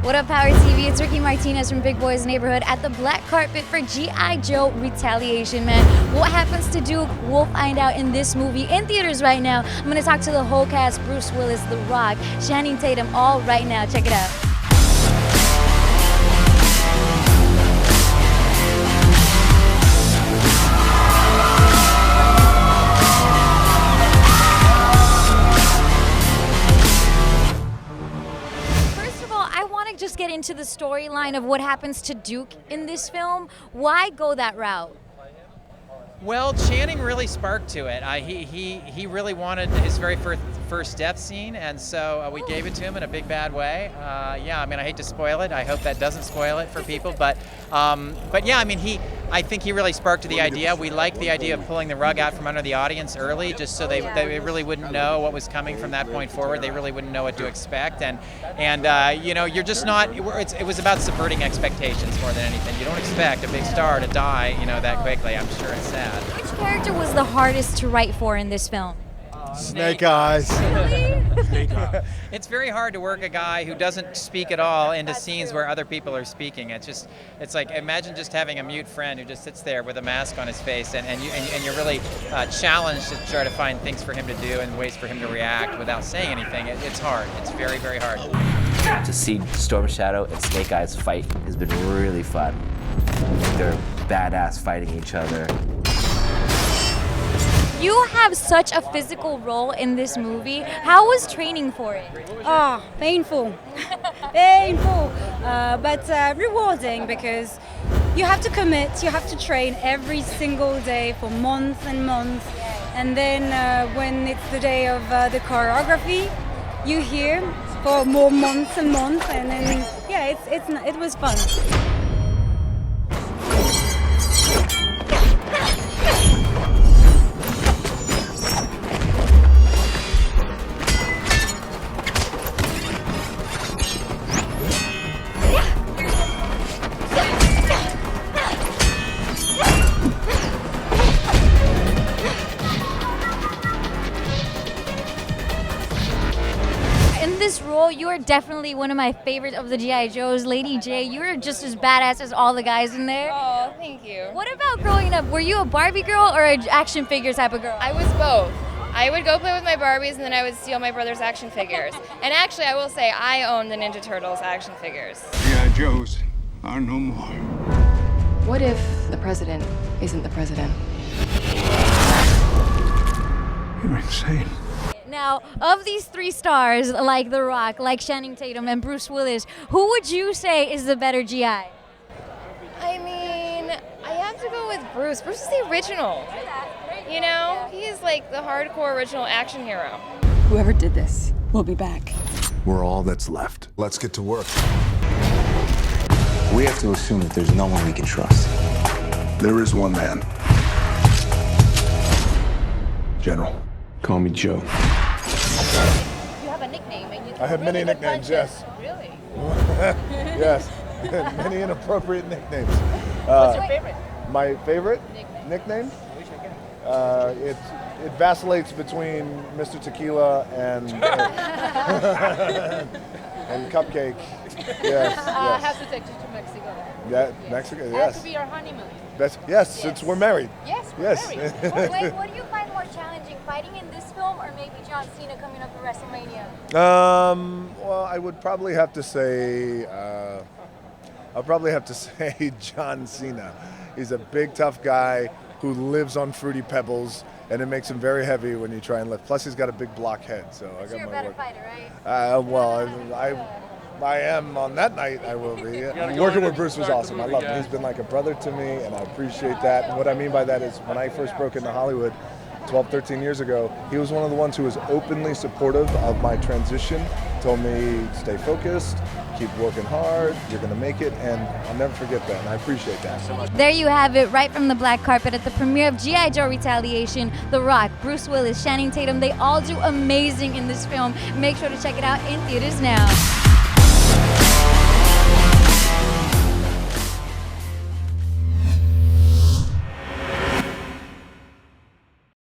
What up, Power TV? It's Ricky Martinez from Big Boys Neighborhood at the black carpet for G.I. Joe Retaliation, man. What happens to Duke? We'll find out in this movie in theaters right now. I'm going to talk to the whole cast, Bruce Willis, The Rock, Channing Tatum, all right now. Check it out. Just get into the storyline of what happens to Duke in this film. Why go that route? Well, Channing really sparked to it. He really wanted his very first death scene, and so we gave it to him in a big bad way. Yeah, I mean, I hate to spoil it. I hope that doesn't spoil it for people, but yeah, I mean, I think he really sparked to the idea. We liked the idea of pulling the rug out from under the audience early, just so they really wouldn't know what was coming from that point forward. They really wouldn't know what to expect, and you know, you're just not. It was about subverting expectations more than anything. You don't expect a big star to die, you know, that quickly. I'm sure it's sad. Which character was the hardest to write for in this film? Snake Eyes. Really? It's very hard to work a guy who doesn't speak at all into scenes where other people are speaking. It's like, imagine just having a mute friend who just sits there with a mask on his face, and you're really challenged to try to find things for him to do and ways for him to react without saying anything. It's hard. It's very, very hard. To see Storm Shadow and Snake Eyes fight has been really fun. They're badass fighting each other. You have such a physical role in this movie. How was training for it? Oh, painful. Painful, but rewarding, because you have to commit, you have to train every single day for months and months. And then when it's the day of the choreography, you're here for more months and months, and then, yeah, it was fun. This role, you are definitely one of my favorite of the G.I. Joes. Lady J, you are just as badass as all the guys in there. Oh, thank you. What about growing up? Were you a Barbie girl or an action figure type of girl? I was both. I would go play with my Barbies, and then I would steal my brother's action figures. And actually, I will say, I own the Ninja Turtles action figures. G.I. Joes are no more. What if the president isn't the president? You're insane. Now, of these three stars, like The Rock, like Channing Tatum, and Bruce Willis, who would you say is the better G.I.? I mean, I have to go with Bruce. Bruce is the original. You know, he's like the hardcore original action hero. Whoever did this will be back. We're all that's left. Let's get to work. We have to assume that there's no one we can trust. There is one man. General. Call me Joe. You have a nickname. And you I have many nicknames, yes. Really? Yes, many inappropriate nicknames. What's your favorite? My favorite nickname? It vacillates between Mr. Tequila and and Cupcake. Yes. I have to take you to Mexico. Yeah, Mexico. Yes. That could be our honeymoon. Yes, since we're married. Yes, we're Yes. married. Wait, what do you find more challenging, fighting in this film or maybe John Cena coming up at WrestleMania? Well, I would probably have to say, John Cena. He's a big, tough guy who lives on Fruity Pebbles, and it makes him very heavy when you try and lift. Plus, he's got a big block head, so I got You're a my better work. fighter, right? Well, I am on that night. I will be. Working with Bruce was awesome. I love him. He's been like a brother to me, and I appreciate that. And what I mean by that is, when I first broke into Hollywood 12, 13 years ago, he was one of the ones who was openly supportive of my transition. Told me, stay focused, keep working hard, you're going to make it, and I'll never forget that, and I appreciate that so much. There you have it, right from the black carpet at the premiere of G.I. Joe Retaliation. The Rock, Bruce Willis, Channing Tatum, they all do amazing in this film. Make sure to check it out in theaters now.